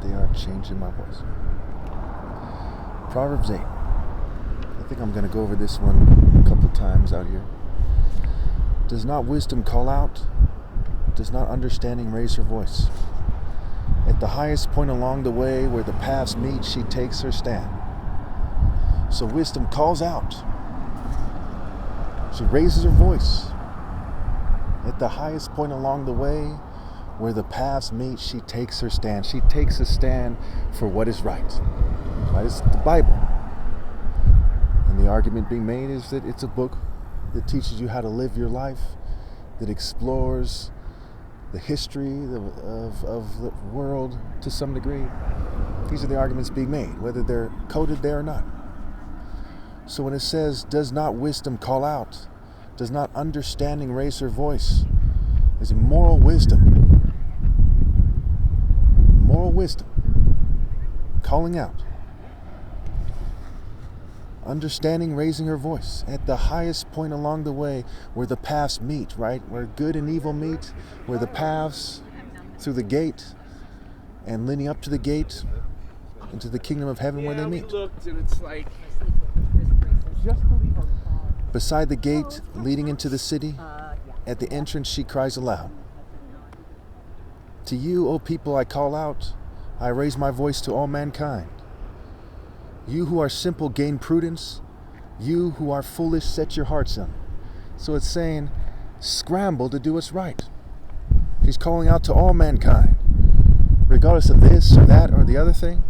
they are changing my voice. Proverbs 8. I think I'm going to go over this one a couple times out here. Does not wisdom call out? Does not understanding raise her voice? At the highest point along the way where the paths meet, she takes her stand. So wisdom calls out. She raises her voice. At the highest point along the way where the paths meet, she takes her stand. She takes a stand for what is right. Right? It's the Bible. And the argument being made is that it's a book that teaches you how to live your life, that explores the history of the world to some degree. These are the arguments being made, whether they're coded there or not. So when it says, does not wisdom call out? Does not understanding raise her voice? Is it moral wisdom? Moral wisdom. Calling out. Understanding raising her voice. At the highest point along the way where the paths meet, right? Where good and evil meet. Where the paths through the gate and leading up to the gate into the kingdom of heaven where they meet. Looked and it's like... Beside the gate leading into the city, at the entrance she cries aloud. To you, O people, I call out. I raise my voice to all mankind. You who are simple gain prudence. You who are foolish set your hearts on. So it's saying, scramble to do what's right. He's calling out to all mankind, regardless of this or that or the other thing,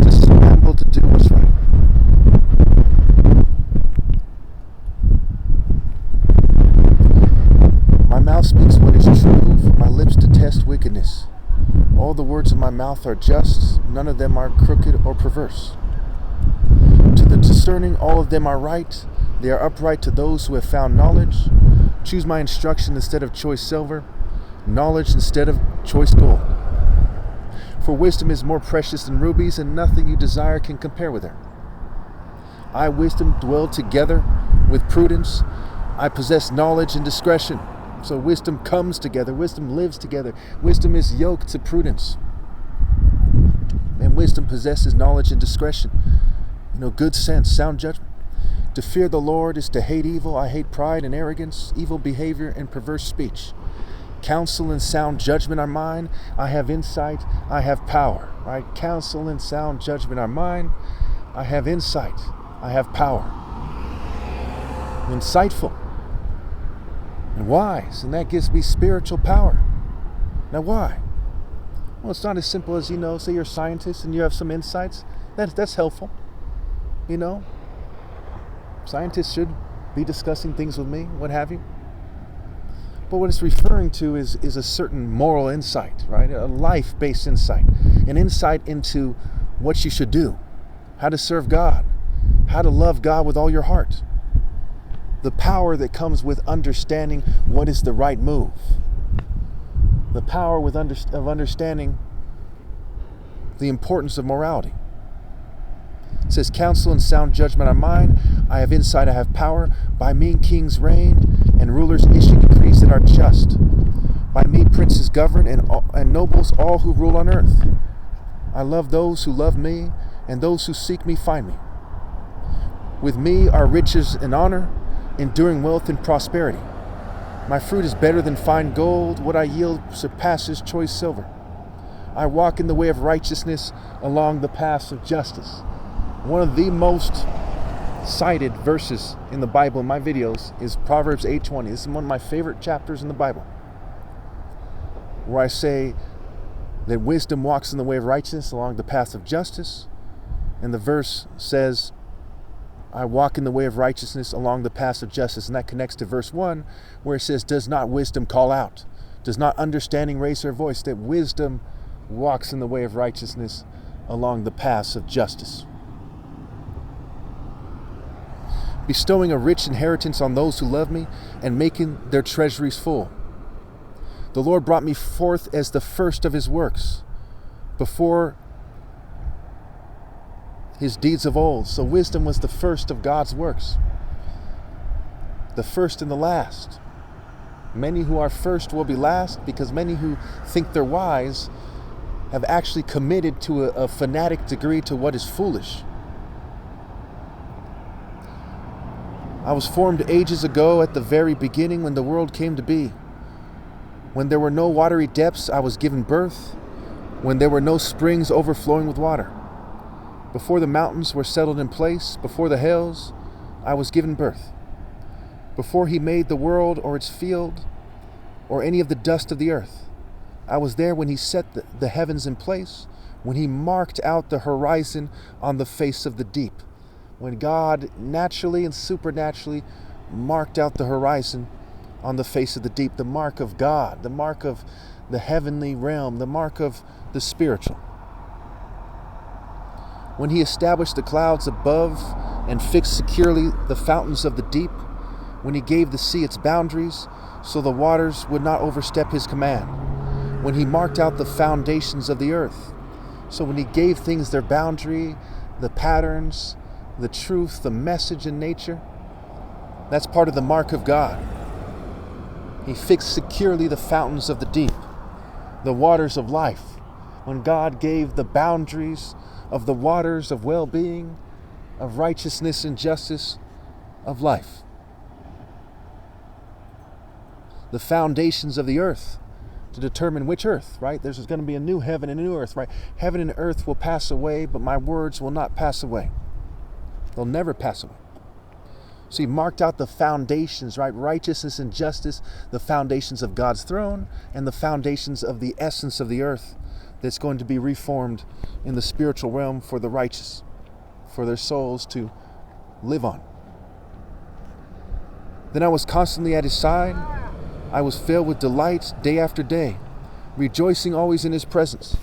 to scramble to do what's right. My mouth speaks what is true, for my lips detest wickedness. All the words of my mouth are just, none of them are crooked or perverse. To the discerning, all of them are right. They are upright to those who have found knowledge. Choose my instruction instead of choice silver, knowledge instead of choice gold. For wisdom is more precious than rubies, and nothing you desire can compare with her. I, wisdom, dwell together with prudence. I possess knowledge and discretion. So wisdom comes together. Wisdom lives together. Wisdom is yoked to prudence. And wisdom possesses knowledge and discretion. Good sense, sound judgment. To fear the Lord is to hate evil. I hate pride and arrogance, evil behavior and perverse speech. Counsel and sound judgment are mine. I have insight. I have power. Right? Counsel and sound judgment are mine. I have insight. I have power. Insightful and wise, and that gives me spiritual power. Now why? Well, it's not as simple as, say you're a scientist and you have some insights. That's helpful. Scientists should be discussing things with me, what have you. But what it's referring to is a certain moral insight, right? A life-based insight. An insight into what you should do, how to serve God, how to love God with all your heart. The power that comes with understanding what is the right move. The power of understanding the importance of morality. It says, counsel and sound judgment are mine. I have insight, I have power. By me kings reign, and rulers issue decrees that are just. By me princes govern, and nobles all who rule on earth. I love those who love me, and those who seek me find me. With me are riches and honor, enduring wealth and prosperity. My fruit is better than fine gold. What I yield surpasses choice silver. I walk in the way of righteousness along the paths of justice. One of the most cited verses in the Bible in my videos is Proverbs 8:20. This is one of my favorite chapters in the Bible, where I say that wisdom walks in the way of righteousness along the path of justice. And the verse says, I walk in the way of righteousness along the path of justice. And that connects to verse 1, where it says, does not wisdom call out? Does not understanding raise her voice? That wisdom walks in the way of righteousness along the paths of justice. Bestowing a rich inheritance on those who love me, and making their treasuries full. The Lord brought me forth as the first of his works, before his deeds of old. So wisdom was the first of God's works. The first and the last. Many who are first will be last, because many who think they're wise have actually committed to a fanatic degree to what is foolish. I was formed ages ago at the very beginning when the world came to be. When there were no watery depths, I was given birth. When there were no springs overflowing with water. Before the mountains were settled in place, before the hills, I was given birth. Before he made the world or its field, or any of the dust of the earth, I was there when he set the heavens in place, when he marked out the horizon on the face of the deep. When God naturally and supernaturally marked out the horizon on the face of the deep, the mark of God, the mark of the heavenly realm, the mark of the spiritual. When he established the clouds above and fixed securely the fountains of the deep, when he gave the sea its boundaries so the waters would not overstep his command, when he marked out the foundations of the earth, so when he gave things their boundary, the patterns, the truth, the message in nature, that's part of the mark of God. He fixed securely the fountains of the deep, the waters of life. When God gave the boundaries of the waters of well-being, of righteousness and justice, of life. The foundations of the earth to determine which earth, right? There's going to be a new heaven and a new earth, right? Heaven and earth will pass away, but my words will not pass away. They'll never pass away. So he marked out the foundations, right? Righteousness and justice, the foundations of God's throne, and the foundations of the essence of the earth that's going to be reformed in the spiritual realm for the righteous, for their souls to live on. Then I was constantly at his side. I was filled with delight day after day, rejoicing always in his presence,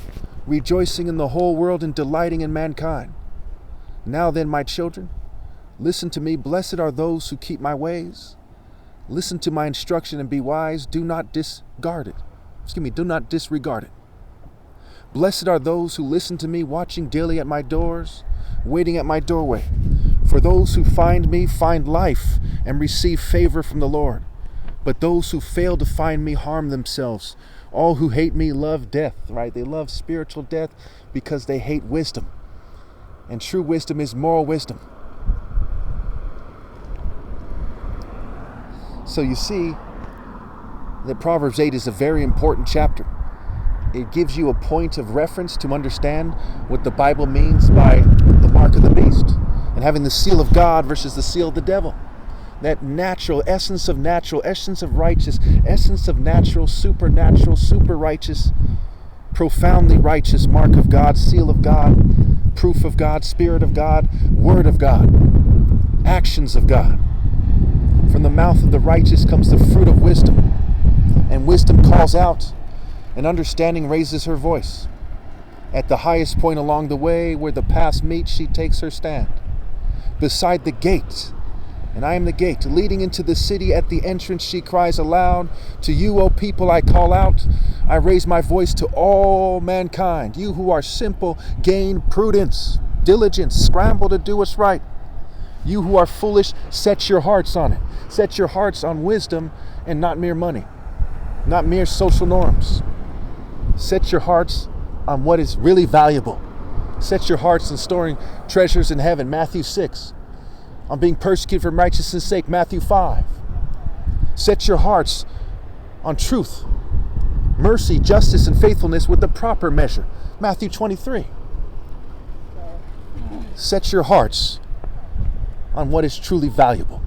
rejoicing in the whole world and delighting in mankind. Now then, my children, listen to me. Blessed are those who keep my ways. Listen to my instruction and be wise. Do not disregard it. Do not disregard it. Blessed are those who listen to me, watching daily at my doors, waiting at my doorway. For those who find me find life and receive favor from the Lord. But those who fail to find me harm themselves. All who hate me love death, right? They love spiritual death because they hate wisdom. And true wisdom is moral wisdom. So you see that Proverbs 8 is a very important chapter. It gives you a point of reference to understand what the Bible means by the mark of the beast and having the seal of God versus the seal of the devil. That natural, essence of righteous, essence of natural, supernatural, super righteous, profoundly righteous mark of God, seal of God, proof of God, spirit of God, word of God, actions of God. From the mouth of the righteous comes the fruit of wisdom, and wisdom calls out, and understanding raises her voice. At the highest point along the way where the paths meet, she takes her stand. Beside the gate, and I am the gate, leading into the city, at the entrance she cries aloud, to you, O people, I call out. I raise my voice to all mankind. You who are simple, gain prudence, diligence, scramble to do what's right. You who are foolish, set your hearts on it. Set your hearts on wisdom and not mere money, not mere social norms. Set your hearts on what is really valuable. Set your hearts on storing treasures in heaven, Matthew 6. On being persecuted for righteousness' sake, Matthew 5. Set your hearts on truth, mercy, justice, and faithfulness with the proper measure, Matthew 23. Set your hearts on what is truly valuable.